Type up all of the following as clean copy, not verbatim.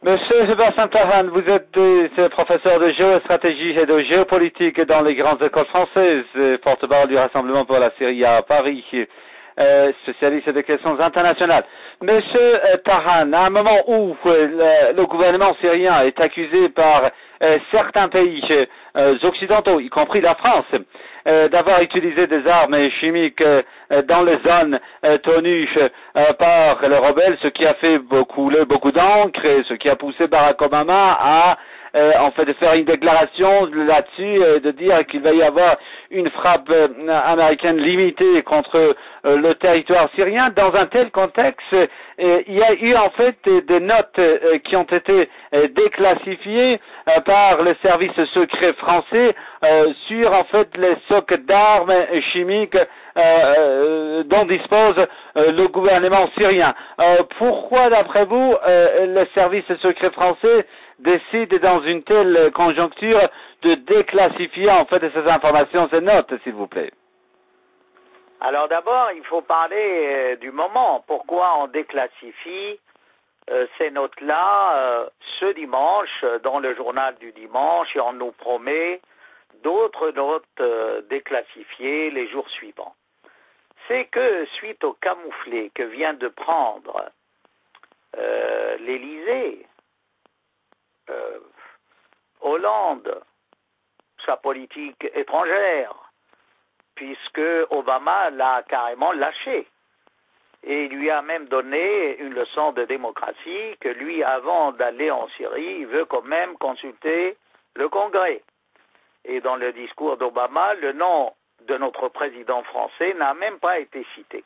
Monsieur Sébastien Tahan, vous êtes professeur de géostratégie et de géopolitique dans les grandes écoles françaises, porte-parole du Rassemblement pour la Syrie à Paris, spécialiste des questions internationales. Monsieur Tahan, à un moment où le gouvernement syrien est accusé par certains pays occidentaux, y compris la France, d'avoir utilisé des armes chimiques dans les zones tenues par les rebelles, ce qui a fait couler beaucoup d'encre et ce qui a poussé Barack Obama à en fait de faire une déclaration là-dessus, de dire qu'il va y avoir une frappe américaine limitée contre le territoire syrien. Dans un tel contexte, il y a eu en fait des notes qui ont été déclassifiées par le service secret français sur en fait les stocks d'armes chimiques dont dispose le gouvernement syrien. Pourquoi, d'après vous, le service secret français décide dans une telle conjoncture de déclassifier en fait ces informations, ces notes, s'il vous plaît? Alors d'abord, il faut parler du moment. Pourquoi on déclassifie ces notes-là ce dimanche dans le journal du dimanche et on nous promet d'autres notes déclassifiées les jours suivants? C'est que suite au camouflet que vient de prendre l'Élysée, Hollande, sa politique étrangère, puisque Obama l'a carrément lâché. Et il lui a même donné une leçon de démocratie que lui, avant d'aller en Syrie, il veut quand même consulter le Congrès. Et dans le discours d'Obama, le nom de notre président français n'a même pas été cité.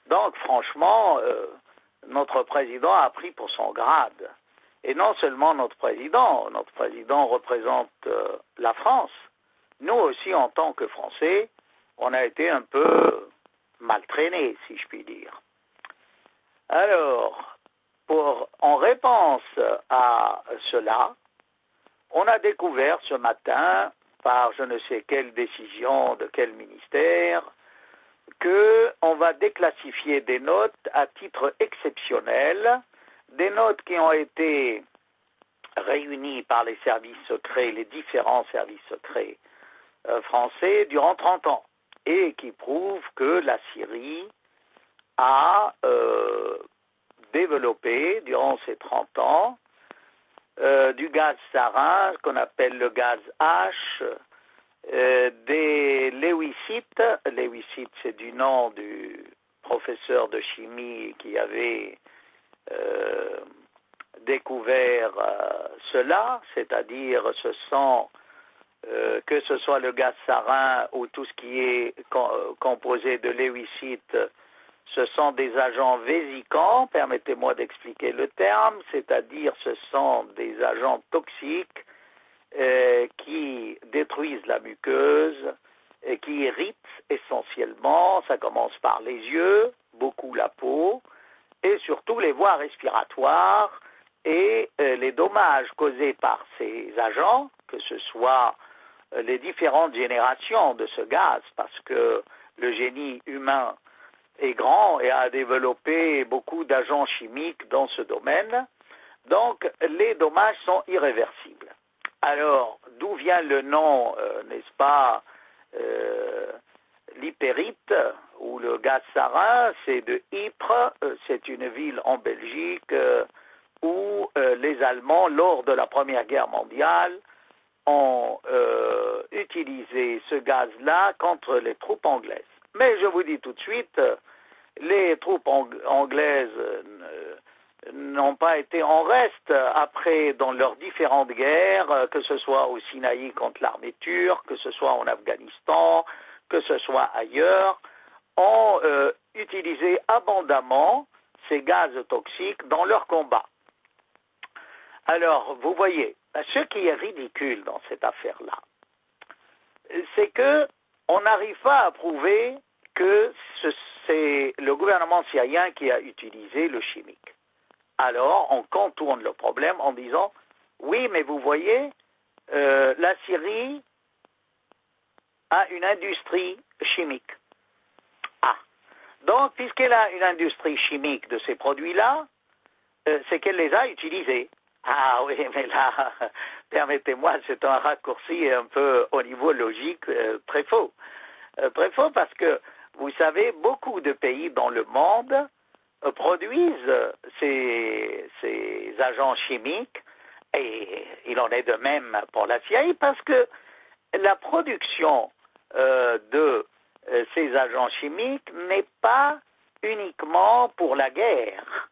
Donc franchement, notre président a pris pour son grade. Et non seulement notre président représente la France. Nous aussi, en tant que Français, on a été un peu mal traînés, si je puis dire. Alors, en réponse à cela, on a découvert ce matin, par je ne sais quelle décision de quel ministère, qu'on va déclassifier des notes à titre exceptionnel, des notes qui ont été réunies par les services secrets, les différents services secrets français durant 30 ans, et qui prouvent que la Syrie a développé durant ces 30 ans du gaz sarin, ce qu'on appelle le gaz H, des léwicites. Léwicites, c'est du nom du professeur de chimie qui avait découvert cela, c'est-à-dire que ce soit le gaz sarin ou tout ce qui est composé de léwicites, ce sont des agents vésicants, permettez-moi d'expliquer le terme, c'est-à-dire ce sont des agents toxiques qui détruisent la muqueuse et qui irritent essentiellement, ça commence par les yeux, beaucoup la peau, et surtout les voies respiratoires, et les dommages causés par ces agents, que ce soit les différentes générations de ce gaz, parce que le génie humain est grand et a développé beaucoup d'agents chimiques dans ce domaine, donc les dommages sont irréversibles. Alors, d'où vient le nom, n'est-ce pas, l'hypérite, ou le gaz sarin? C'est de Ypres, c'est une ville en Belgique où les Allemands, lors de la Première Guerre mondiale, ont utilisé ce gaz-là contre les troupes anglaises. Mais je vous dis tout de suite, les troupes anglaises n'ont pas été en reste après dans leurs différentes guerres, que ce soit au Sinaï contre l'armée turque, que ce soit en Afghanistan, que ce soit ailleurs, ont utilisé abondamment ces gaz toxiques dans leurs combats. Alors, vous voyez, ce qui est ridicule dans cette affaire-là, c'est que on n'arrive pas à prouver que c'est le gouvernement syrien qui a utilisé le chimique. Alors, on contourne le problème en disant, oui, mais vous voyez, la Syrie a une industrie chimique. Ah, donc, puisqu'elle a une industrie chimique de ces produits-là, c'est qu'elle les a utilisés. Ah oui, mais là, permettez-moi, c'est un raccourci un peu au niveau logique très faux. Très faux parce que, vous savez, beaucoup de pays dans le monde produisent ces agents chimiques, et il en est de même pour la Syrie, parce que la production de ces agents chimiques n'est pas uniquement pour la guerre.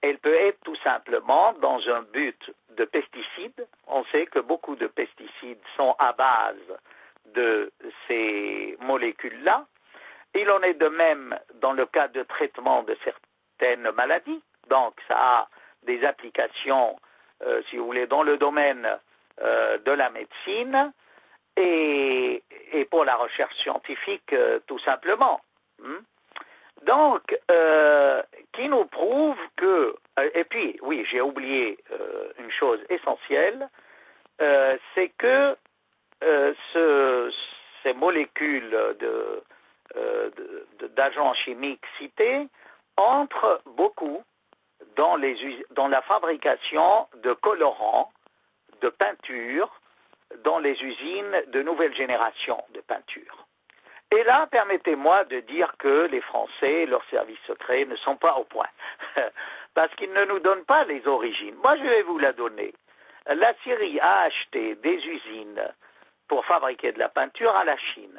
Elle peut être tout simplement dans un but de pesticides. On sait que beaucoup de pesticides sont à base de ces molécules-là. Il en est de même dans le cas de traitement de certaines maladies. Donc ça a des applications, si vous voulez, dans le domaine de la médecine et pour la recherche scientifique, tout simplement. Donc, qui nous prouve que... et puis, oui, j'ai oublié une chose essentielle, c'est que ces molécules d'agents chimiques cités entrent beaucoup dans la fabrication de colorants, de peintures, dans les usines de nouvelle génération de peinture. Et là, permettez-moi de dire que les Français, leurs services secrets, ne sont pas au point, parce qu'ils ne nous donnent pas les origines. Moi, je vais vous la donner. La Syrie a acheté des usines pour fabriquer de la peinture à la Chine.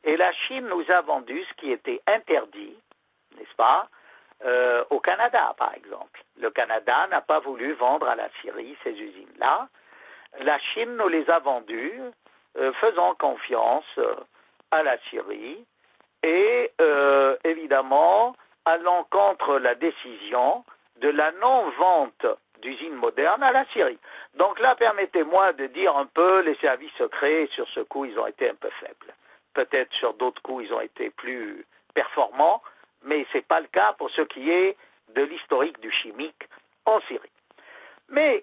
Et la Chine nous a vendu ce qui était interdit, n'est-ce pas, au Canada, par exemple. Le Canada n'a pas voulu vendre à la Syrie ces usines-là. La Chine nous les a vendues, faisant confiance à la Syrie, et évidemment allant contre la décision de la non-vente d'usines modernes à la Syrie. Donc là, permettez-moi de dire un peu, les services secrets, sur ce coup, ils ont été un peu faibles. Peut-être sur d'autres coups, ils ont été plus performants, mais ce n'est pas le cas pour ce qui est de l'historique du chimique en Syrie. Mais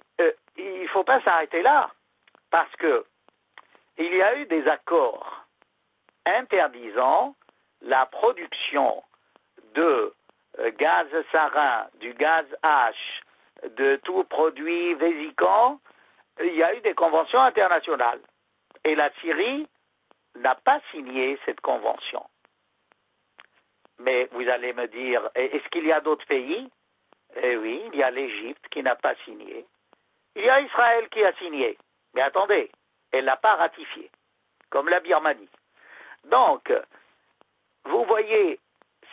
il ne faut pas s'arrêter là, parce que il y a eu des accords interdisant la production de gaz sarin, du gaz H, de tout produit vésicant. Il y a eu des conventions internationales. Et la Syrie n'a pas signé cette convention. Mais vous allez me dire, est-ce qu'il y a d'autres pays? Eh oui, il y a l'Égypte qui n'a pas signé. Il y a Israël qui a signé. Mais attendez, elle n'a pas ratifié, comme la Birmanie. Donc, vous voyez,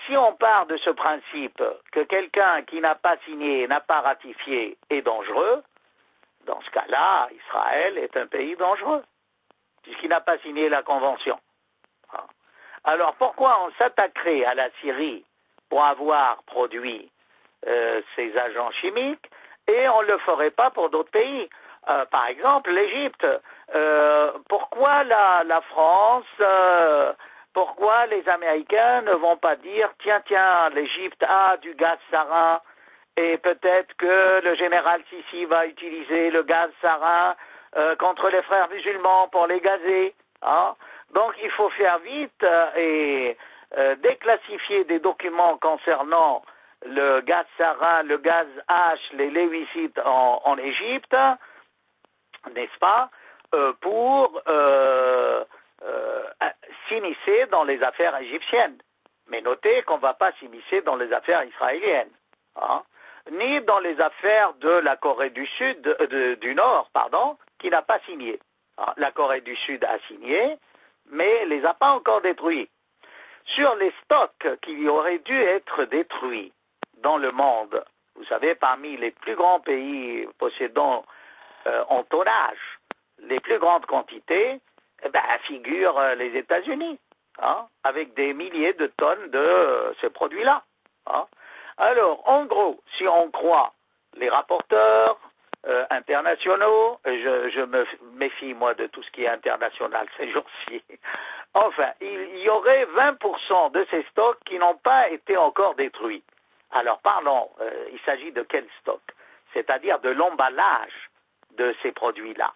si on part de ce principe que quelqu'un qui n'a pas signé, n'a pas ratifié est dangereux, dans ce cas-là, Israël est un pays dangereux, puisqu'il n'a pas signé la convention. Alors pourquoi on s'attaquerait à la Syrie pour avoir produit ces agents chimiques et on ne le ferait pas pour d'autres pays? Par exemple, l'Égypte. Pourquoi la France, pourquoi les Américains ne vont pas dire tiens, l'Égypte a du gaz sarin et peut-être que le général Sissi va utiliser le gaz sarin contre les frères musulmans pour les gazer, hein? Donc il faut faire vite et déclassifier des documents concernant le gaz sarin, le gaz H, les léwicites en Égypte, n'est-ce pas, pour s'immiscer dans les affaires égyptiennes. Mais notez qu'on ne va pas s'immiscer dans les affaires israéliennes, hein, ni dans les affaires de la Corée du Sud, du Nord, pardon, qui n'a pas signé. Hein, la Corée du Sud a signé, mais les a pas encore détruits. Sur les stocks qui auraient dû être détruits dans le monde, vous savez, parmi les plus grands pays possédant en tonnage les plus grandes quantités, figurent les États-Unis, hein, avec des milliers de tonnes de ces produits-là. Hein. Alors, en gros, si on croit les rapporteurs internationaux, je me méfie, moi, de tout ce qui est international ces jours-ci, enfin, il y aurait 20% de ces stocks qui n'ont pas été encore détruits. Alors, parlons, il s'agit de quel stock? C'est-à-dire de l'emballage de ces produits-là.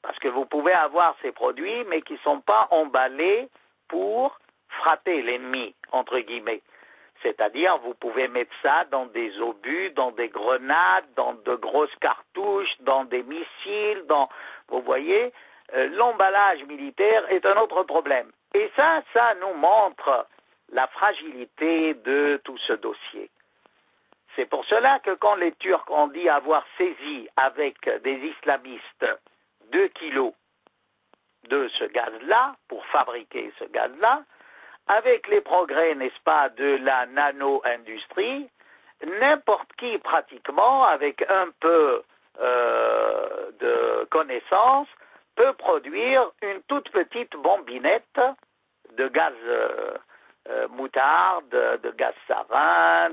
Parce que vous pouvez avoir ces produits, mais qui ne sont pas emballés pour frapper l'ennemi, entre guillemets. C'est-à-dire, vous pouvez mettre ça dans des obus, dans des grenades, dans de grosses cartouches, dans des missiles, vous voyez, l'emballage militaire est un autre problème. Et ça nous montre la fragilité de tout ce dossier. C'est pour cela que quand les Turcs ont dit avoir saisi avec des islamistes 2 kilos de ce gaz-là, pour fabriquer ce gaz-là, avec les progrès, n'est-ce pas, de la nano-industrie, n'importe qui pratiquement, avec un peu de connaissances, peut produire une toute petite bombinette de gaz moutarde, de gaz sarin,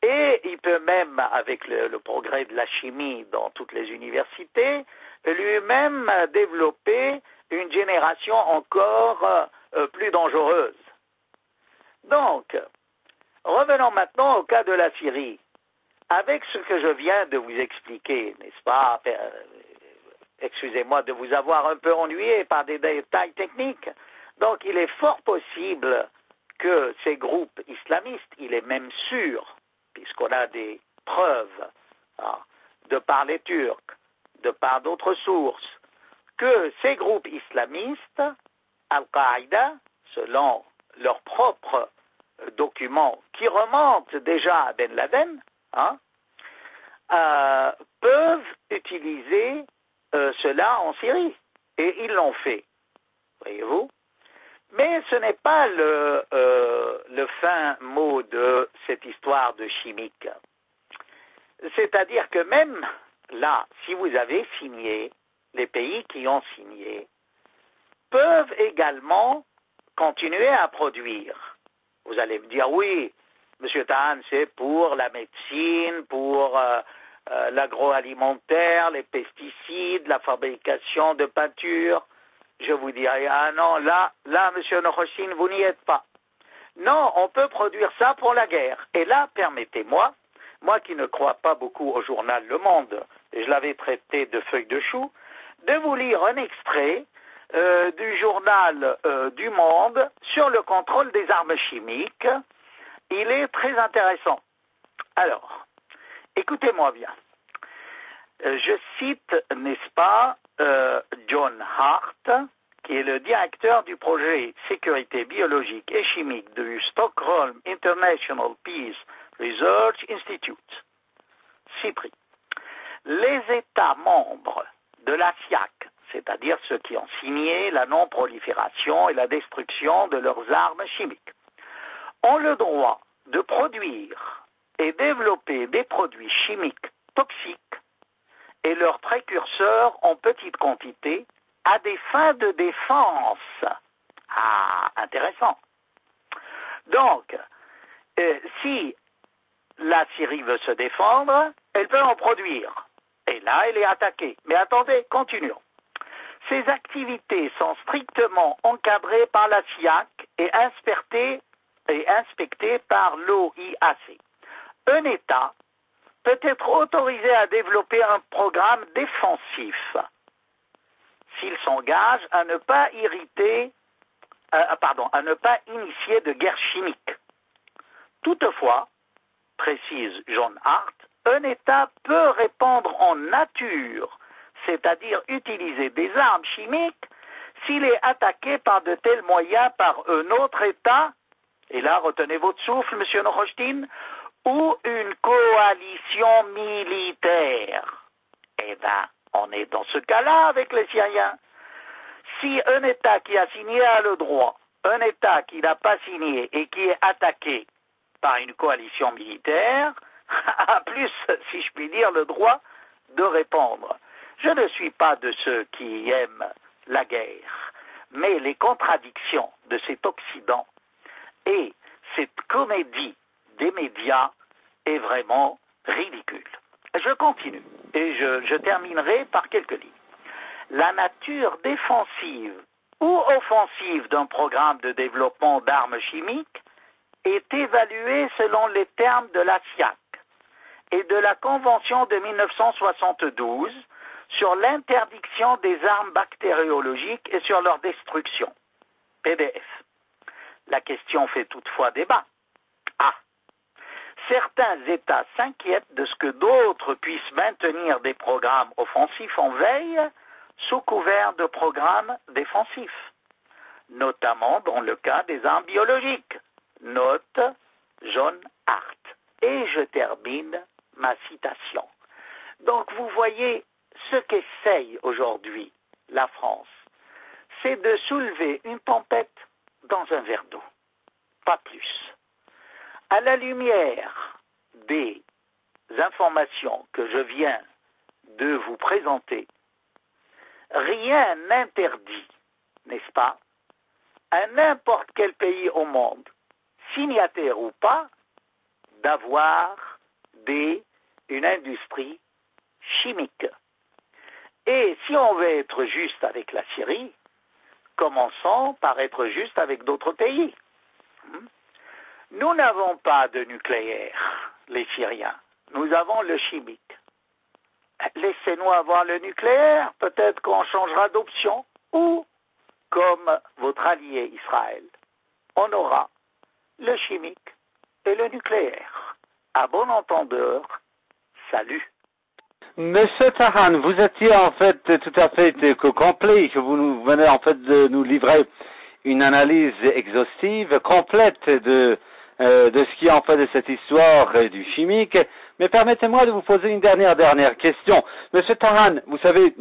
et il peut même, avec le progrès de la chimie dans toutes les universités, lui-même développer une génération encore plus dangereuse. Donc, revenons maintenant au cas de la Syrie. Avec ce que je viens de vous expliquer, n'est-ce pas, excusez-moi de vous avoir un peu ennuyé par des détails techniques, donc il est fort possible que ces groupes islamistes, il est même sûr, puisqu'on a des preuves, de par les Turcs, de par d'autres sources, que ces groupes islamistes, Al-Qaïda, selon leurs propres documents qui remontent déjà à Ben Laden, peuvent utiliser cela en Syrie. Et ils l'ont fait, voyez-vous. Mais ce n'est pas le fin mot de cette histoire de chimique. C'est-à-dire que même là, si vous avez signé, les pays qui ont signé peuvent également continuer à produire. Vous allez me dire, oui, M. Tahan, c'est pour la médecine, pour l'agroalimentaire, les pesticides, la fabrication de peinture. Je vous dirais, ah non, là, M. Nokhossine, vous n'y êtes pas. Non, on peut produire ça pour la guerre. Et là, permettez-moi, moi qui ne crois pas beaucoup au journal Le Monde, et je l'avais traité de feuille de chou, de vous lire un extrait du journal du Monde sur le contrôle des armes chimiques. Il est très intéressant. Alors, écoutez-moi bien. Je cite, n'est-ce pas, John Hart, qui est le directeur du projet Sécurité biologique et chimique du Stockholm International Peace Research Institute, CIPRI. Les États membres de la SIAC, c'est-à-dire ceux qui ont signé la non-prolifération et la destruction de leurs armes chimiques, ont le droit de produire et développer des produits chimiques toxiques et leurs précurseurs en petite quantité à des fins de défense. Ah, intéressant. Donc, si la Syrie veut se défendre, elle peut en produire. Et là, elle est attaquée. Mais attendez, continuons. Ces activités sont strictement encadrées par la SIAC et inspectées par l'OIAC. Un État peut être autorisé à développer un programme défensif s'il s'engage à ne pas à ne pas initier de guerre chimique. Toutefois, précise John Hart, un État peut répondre en nature, c'est-à-dire utiliser des armes chimiques, s'il est attaqué par de tels moyens par un autre État, et là retenez votre souffle, M. Nokhossine, ou une coalition militaire. Eh bien, on est dans ce cas-là avec les Syriens. Si un État qui a signé a le droit, un État qui n'a pas signé et qui est attaqué par une coalition militaire, a plus, si je puis dire, le droit de répondre. Je ne suis pas de ceux qui aiment la guerre, mais les contradictions de cet Occident et cette comédie des médias est vraiment ridicule. Je continue et je terminerai par quelques lignes. La nature défensive ou offensive d'un programme de développement d'armes chimiques est évaluée selon les termes de la SIAC et de la Convention de 1972 sur l'interdiction des armes bactériologiques et sur leur destruction, PDF. La question fait toutefois débat. Ah, Certains États s'inquiètent de ce que d'autres puissent maintenir des programmes offensifs en veille sous couvert de programmes défensifs, notamment dans le cas des armes biologiques. Note John Hart. Et je termine ma citation. Donc vous voyez, ce qu'essaye aujourd'hui la France, c'est de soulever une tempête dans un verre d'eau, pas plus. À la lumière des informations que je viens de vous présenter, rien n'interdit, n'est-ce pas, à n'importe quel pays au monde, signataire ou pas, d'avoir une industrie chimique. Et si on veut être juste avec la Syrie, commençons par être juste avec d'autres pays. Nous n'avons pas de nucléaire, les Syriens. Nous avons le chimique. Laissez-nous avoir le nucléaire, peut-être qu'on changera d'option. Ou, comme votre allié Israël, on aura le chimique et le nucléaire. À bon entendeur, salut. Monsieur Tahan, vous étiez en fait tout à fait complet, que vous venez en fait de nous livrer une analyse exhaustive, complète de ce qui est en fait de cette histoire du chimique. Mais permettez-moi de vous poser une dernière question. Monsieur Tahan, vous savez,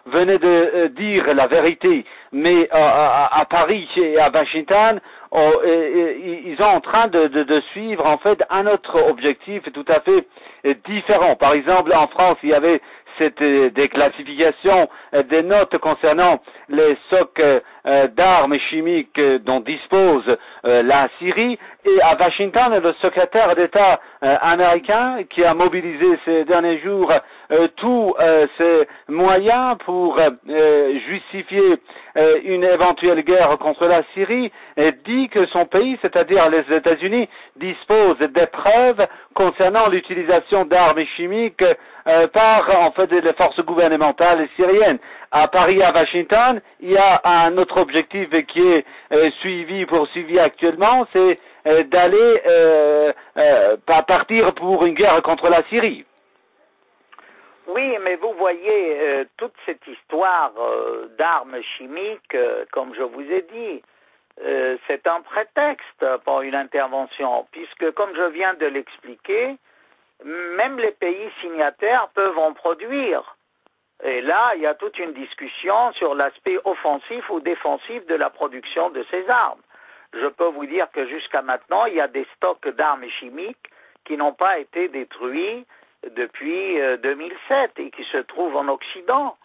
venez de dire la vérité, mais à Paris et à Washington, ils sont en train de suivre en fait un autre objectif tout à fait différent. Par exemple, en France, il y avait cette déclassification des notes concernant les stocks d'armes chimiques dont dispose la Syrie, et à Washington, le secrétaire d'État américain qui a mobilisé ces derniers jours tous ses moyens pour justifier une éventuelle guerre contre la Syrie, dit que son pays, c'est-à-dire les États-Unis, dispose des preuves concernant l'utilisation d'armes chimiques par en fait les forces gouvernementales syriennes. À Paris, à Washington, il y a un autre objectif qui est poursuivi actuellement, c'est d'aller partir pour une guerre contre la Syrie. Oui, mais vous voyez, toute cette histoire d'armes chimiques, comme je vous ai dit, c'est un prétexte pour une intervention, puisque, comme je viens de l'expliquer, même les pays signataires peuvent en produire. Et là, il y a toute une discussion sur l'aspect offensif ou défensif de la production de ces armes. Je peux vous dire que jusqu'à maintenant, il y a des stocks d'armes chimiques qui n'ont pas été détruits depuis 2007 et qui se trouvent en Occident,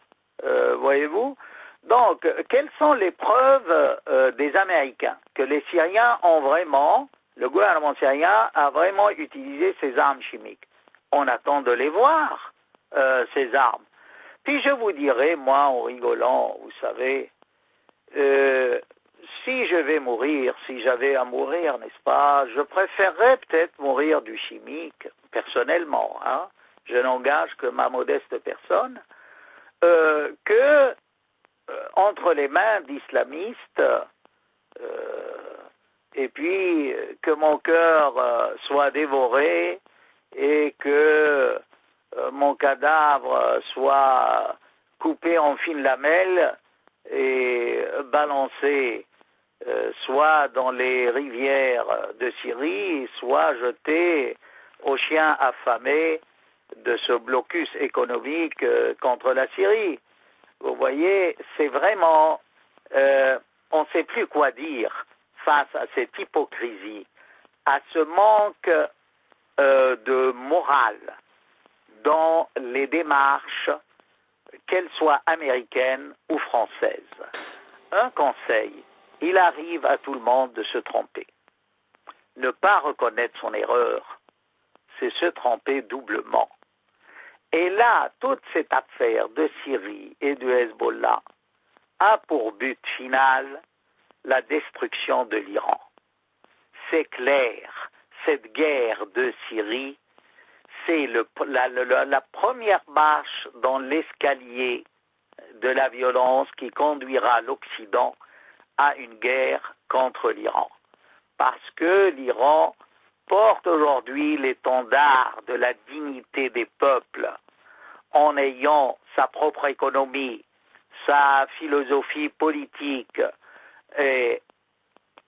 voyez-vous. Donc, quelles sont les preuves des Américains que les Syriens ont vraiment, le gouvernement syrien a vraiment utilisé ces armes chimiques? On attend de les voir, ces armes. Puis je vous dirais, moi, en rigolant, vous savez, si je vais mourir, si j'avais à mourir, n'est-ce pas, je préférerais peut-être mourir du chimique, personnellement, hein, je n'engage que ma modeste personne, que entre les mains d'islamistes, et puis que mon cœur soit dévoré et que mon cadavre soit coupé en fines lamelles et balancé soit dans les rivières de Syrie, soit jeté aux chiens affamés de ce blocus économique contre la Syrie. Vous voyez, c'est vraiment, on ne sait plus quoi dire face à cette hypocrisie, à ce manque de morale dans les démarches, qu'elles soient américaines ou françaises. Un conseil, il arrive à tout le monde de se tromper. Ne pas reconnaître son erreur, c'est se tromper doublement. Et là, toute cette affaire de Syrie et du Hezbollah a pour but final la destruction de l'Iran. C'est clair, cette guerre de Syrie, c'est la première marche dans l'escalier de la violence qui conduira l'Occident à une guerre contre l'Iran. Parce que l'Iran porte aujourd'hui l'étendard de la dignité des peuples en ayant sa propre économie, sa philosophie politique, et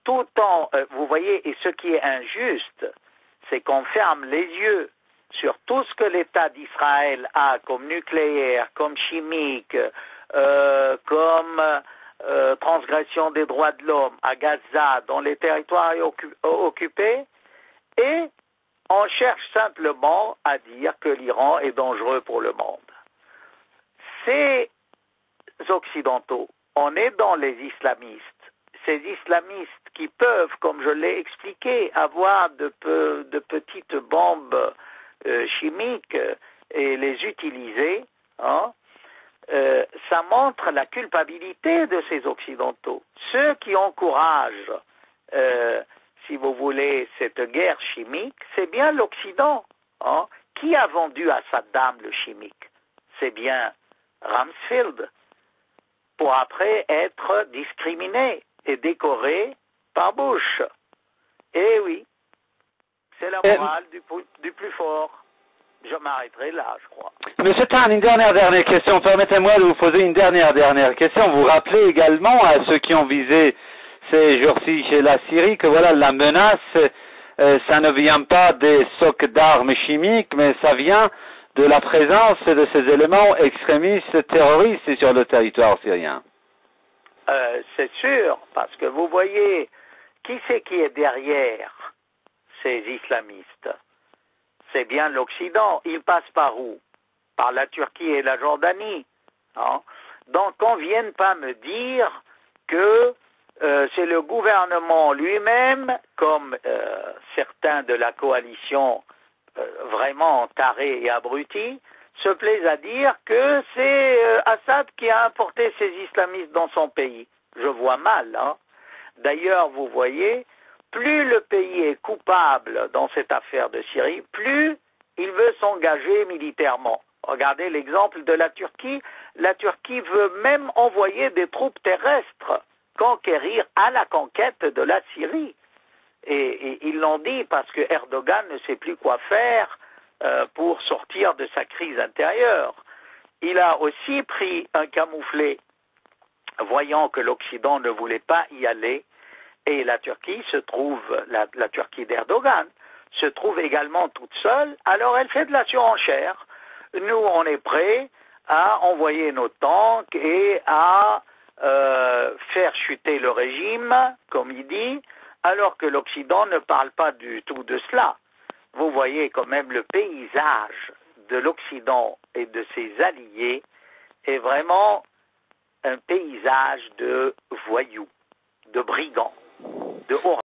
tout en, vous voyez, et ce qui est injuste, c'est qu'on ferme les yeux sur tout ce que l'État d'Israël a comme nucléaire, comme chimique, comme transgression des droits de l'homme à Gaza, dans les territoires occupés, et on cherche simplement à dire que l'Iran est dangereux pour le monde. Ces Occidentaux, on est dans les islamistes. Ces islamistes qui peuvent, comme je l'ai expliqué, avoir de petites bombes chimiques et les utiliser, hein, ça montre la culpabilité de ces Occidentaux. Ceux qui encouragent, si vous voulez, cette guerre chimique, c'est bien l'Occident. Hein. Qui a vendu à Saddam le chimique? C'est bien Rumsfeld, pour après être discriminé et décoré par Bush. Eh oui, c'est la morale du plus fort. Je m'arrêterai là, je crois. Monsieur Tan, une dernière question. Permettez-moi de vous poser une dernière question. Vous rappelez également à ceux qui ont visé ces jours-ci chez la Syrie que voilà, la menace, ça ne vient pas des socs d'armes chimiques, mais ça vient de la présence de ces éléments extrémistes terroristes sur le territoire syrien. C'est sûr, parce que vous voyez, qui c'est qui est derrière ces islamistes? C'est bien l'Occident. Ils passent par où? Par la Turquie et la Jordanie. Hein? Donc on ne vienne pas me dire que c'est le gouvernement lui-même, comme certains de la coalition vraiment tarés et abrutis, se plaisent à dire que c'est Assad qui a importé ces islamistes dans son pays. Je vois mal. Hein? D'ailleurs, vous voyez, plus le pays est coupable dans cette affaire de Syrie, plus il veut s'engager militairement. Regardez l'exemple de la Turquie. La Turquie veut même envoyer des troupes terrestres conquérir à la conquête de la Syrie. Et ils l'ont dit parce que Erdogan ne sait plus quoi faire pour sortir de sa crise intérieure. Il a aussi pris un camouflet, voyant que l'Occident ne voulait pas y aller, et la Turquie se trouve, la Turquie d'Erdogan, se trouve également toute seule, alors elle fait de la surenchère. Nous, on est prêts à envoyer nos tanks et à faire chuter le régime, comme il dit, alors que l'Occident ne parle pas du tout de cela. Vous voyez quand même le paysage de l'Occident et de ses alliés est vraiment un paysage de voyous, de brigands, de horreurs.